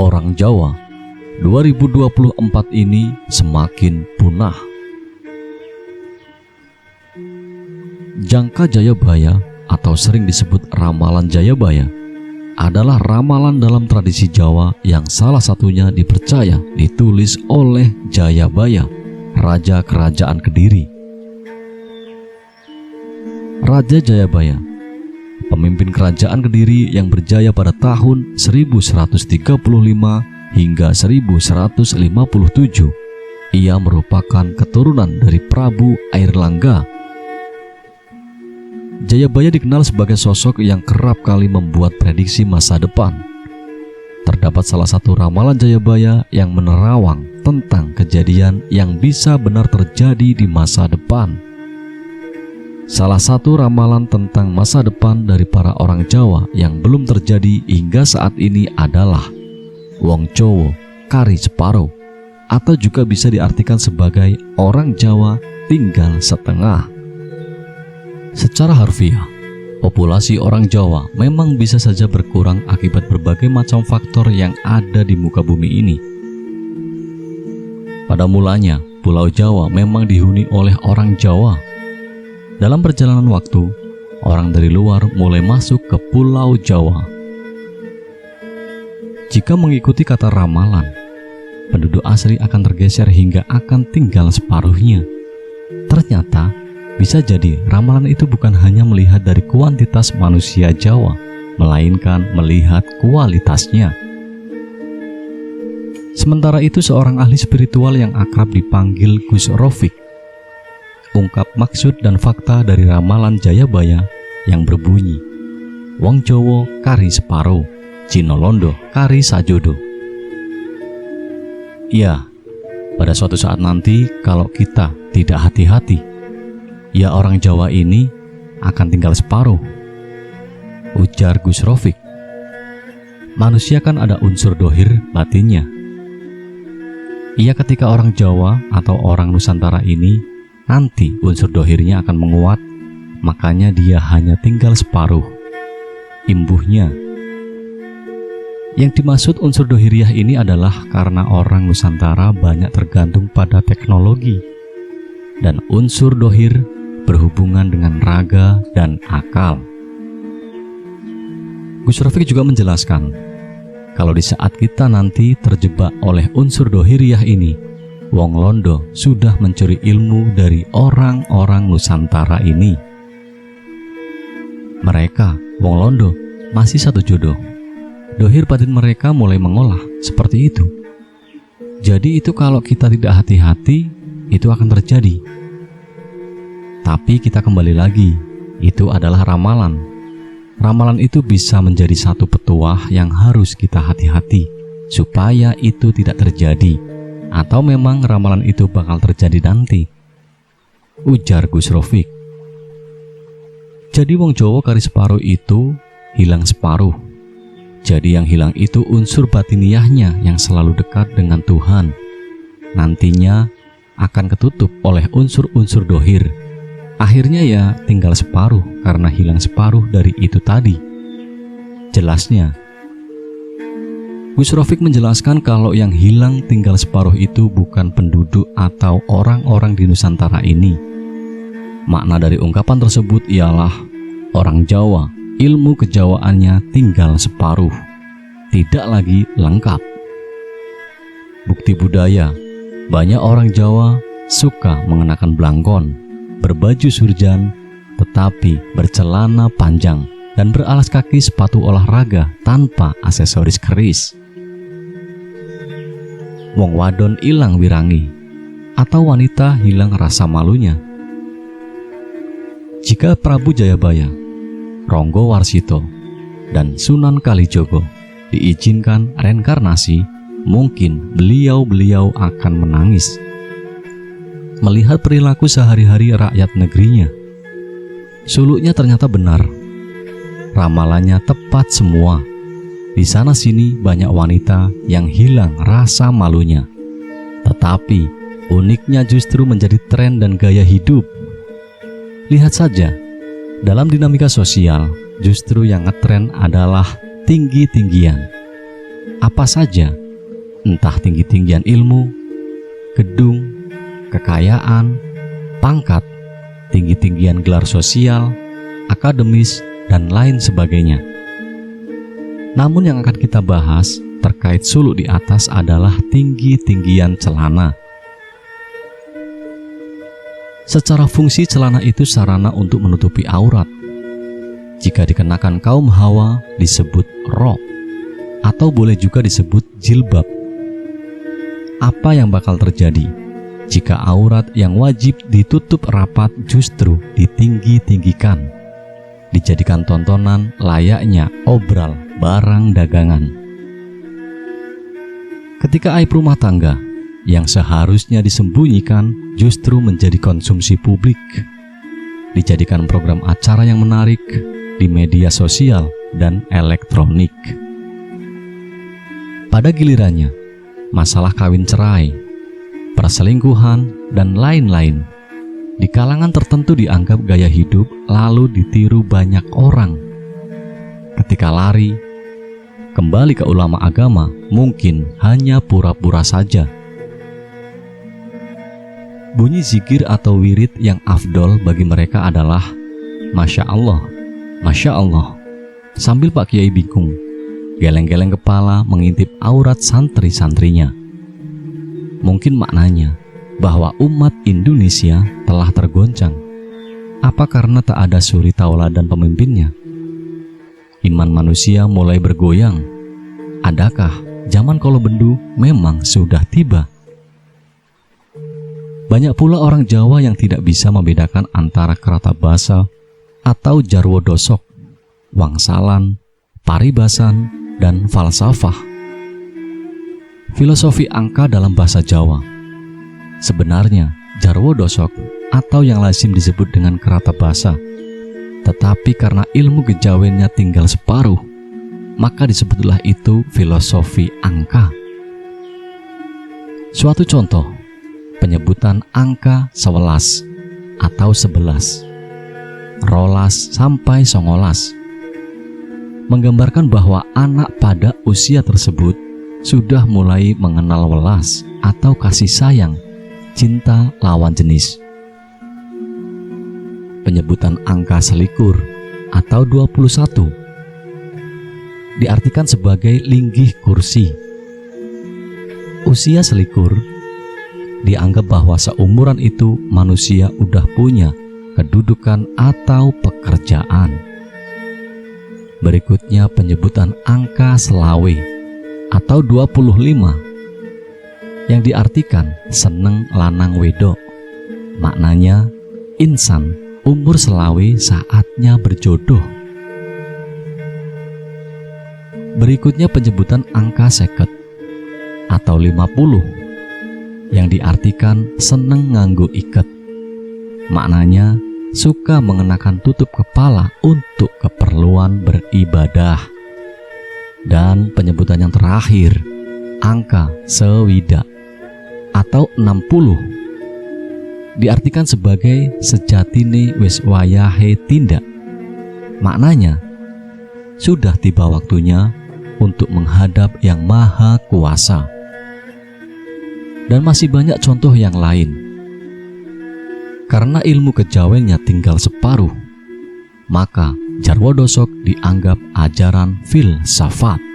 orang Jawa 2024 ini semakin punah. Jangka Jayabaya atau sering disebut ramalan Jayabaya adalah ramalan dalam tradisi Jawa yang salah satunya dipercaya ditulis oleh Jayabaya, Raja Kerajaan Kediri. Raja Jayabaya, pemimpin kerajaan Kediri yang berjaya pada tahun 1135 hingga 1157. Ia merupakan keturunan dari Prabu Airlangga. Jayabaya dikenal sebagai sosok yang kerap kali membuat prediksi masa depan. Terdapat salah satu ramalan Jayabaya yang menerawang tentang kejadian yang bisa benar terjadi di masa depan. Salah satu ramalan tentang masa depan dari para orang Jawa yang belum terjadi hingga saat ini adalah wong Jowo kari separo, atau juga bisa diartikan sebagai orang Jawa tinggal setengah. Secara harfiah, populasi orang Jawa memang bisa saja berkurang akibat berbagai macam faktor yang ada di muka bumi ini. Pada mulanya, Pulau Jawa memang dihuni oleh orang Jawa. Dalam perjalanan waktu, orang dari luar mulai masuk ke Pulau Jawa. Jika mengikuti kata ramalan, penduduk asli akan tergeser hingga akan tinggal separuhnya. Ternyata, bisa jadi ramalan itu bukan hanya melihat dari kuantitas manusia Jawa, melainkan melihat kualitasnya. Sementara itu, seorang ahli spiritual yang akrab dipanggil Gus Rofik ungkap maksud dan fakta dari ramalan Jayabaya yang berbunyi, wong Jowo kari separo, Cino Londo kari sajodo. Ya, pada suatu saat nanti kalau kita tidak hati-hati, ya orang Jawa ini akan tinggal separuh, ujar Gus Rofik. Manusia kan ada unsur dohir batinnya. Ia ketika orang Jawa atau orang Nusantara ini nanti unsur dohirnya akan menguat, makanya dia hanya tinggal separuh, imbuhnya. Yang dimaksud unsur dohiriah ini adalah karena orang Nusantara banyak tergantung pada teknologi, dan unsur dohir berhubungan dengan raga dan akal. Gus Rofik juga menjelaskan, kalau di saat kita nanti terjebak oleh unsur dohiriah ini, wong Londo sudah mencuri ilmu dari orang-orang Nusantara ini. Mereka, wong Londo, masih satu jodoh. Dohir batin mereka mulai mengolah seperti itu. Jadi itu kalau kita tidak hati-hati, itu akan terjadi. Tapi kita kembali lagi, itu adalah ramalan. Ramalan itu bisa menjadi satu petuah yang harus kita hati-hati, supaya itu tidak terjadi. Atau memang ramalan itu bakal terjadi nanti, ujar Gus Rofik. Jadi wong Jawa kari separuh itu hilang separuh. Jadi yang hilang itu unsur batiniahnya yang selalu dekat dengan Tuhan. Nantinya akan ketutup oleh unsur-unsur dohir. Akhirnya ya tinggal separuh karena hilang separuh dari itu tadi. Jelasnya, Gus Rofik menjelaskan kalau yang hilang tinggal separuh itu bukan penduduk atau orang-orang di Nusantara ini. Makna dari ungkapan tersebut ialah orang Jawa, ilmu kejawaannya tinggal separuh, tidak lagi lengkap. Bukti budaya, banyak orang Jawa suka mengenakan blangkon, berbaju surjan, tetapi bercelana panjang dan beralas kaki sepatu olahraga tanpa aksesoris keris. Wong wadon ilang wirangi, atau wanita hilang rasa malunya. Jika Prabu Jayabaya, Ronggo Warsito, dan Sunan Kalijogo diizinkan reinkarnasi, mungkin beliau-beliau akan menangis melihat perilaku sehari-hari rakyat negerinya. Suluknya ternyata benar, ramalannya tepat semua. Di sana sini banyak wanita yang hilang rasa malunya. Tetapi uniknya justru menjadi tren dan gaya hidup. Lihat saja, dalam dinamika sosial justru yang ngetren adalah tinggi-tinggian. apa saja, entah tinggi-tinggian ilmu, gedung, kekayaan, pangkat, tinggi-tinggian gelar sosial, akademis, dan lain sebagainya. Namun yang akan kita bahas terkait suluk di atas adalah tinggi-tinggian celana. Secara fungsi celana itu sarana untuk menutupi aurat. Jika dikenakan kaum Hawa disebut rok, atau boleh juga disebut jilbab. Apa yang bakal terjadi jika aurat yang wajib ditutup rapat justru ditinggi-tinggikan, dijadikan tontonan layaknya obral barang dagangan? Ketika aib rumah tangga yang seharusnya disembunyikan justru menjadi konsumsi publik, dijadikan program acara yang menarik di media sosial dan elektronik. Pada gilirannya, masalah kawin cerai, perselingkuhan, dan lain-lain di kalangan tertentu dianggap gaya hidup lalu ditiru banyak orang. Ketika lari kembali ke ulama agama, mungkin hanya pura-pura saja. Bunyi zikir atau wirid yang afdol bagi mereka adalah Masya Allah, Masya Allah, sambil Pak Kiai bingung, geleng-geleng kepala mengintip aurat santri-santrinya. Mungkin maknanya bahwa umat Indonesia telah tergoncang. Apa karena tak ada suri tauladan pemimpinnya? Iman manusia mulai bergoyang. Adakah zaman kolobendu memang sudah tiba? Banyak pula orang Jawa yang tidak bisa membedakan antara kerata basa atau jarwo dosok, wangsalan, paribasan, dan falsafah. Filosofi angka dalam bahasa Jawa. Sebenarnya jarwo dosok atau yang lazim disebut dengan kerata basa, tetapi karena ilmu kejawennya tinggal separuh, maka disebutlah itu filosofi angka. Suatu contoh, penyebutan angka 11 atau 11, rolas sampai 19, menggambarkan bahwa anak pada usia tersebut sudah mulai mengenal welas atau kasih sayang, cinta lawan jenis. Penyebutan angka selikur atau 21 diartikan sebagai linggih kursi. Usia selikur dianggap bahwa seumuran itu manusia udah punya kedudukan atau pekerjaan. Berikutnya penyebutan angka selawe atau 25 yang diartikan seneng lanang wedok. Maknanya insan umur selawe saatnya berjodoh. Berikutnya penyebutan angka 50 atau 50 yang diartikan seneng nganggo iket. Maknanya suka mengenakan tutup kepala untuk keperluan beribadah. Dan penyebutan yang terakhir, angka sewida atau 60 diartikan sebagai sejatine wis wayahe tindak. Maknanya sudah tiba waktunya untuk menghadap Yang Maha Kuasa. Dan masih banyak contoh yang lain. Karena ilmu kejawennya tinggal separuh, maka jarwo dosok dianggap ajaran filsafat.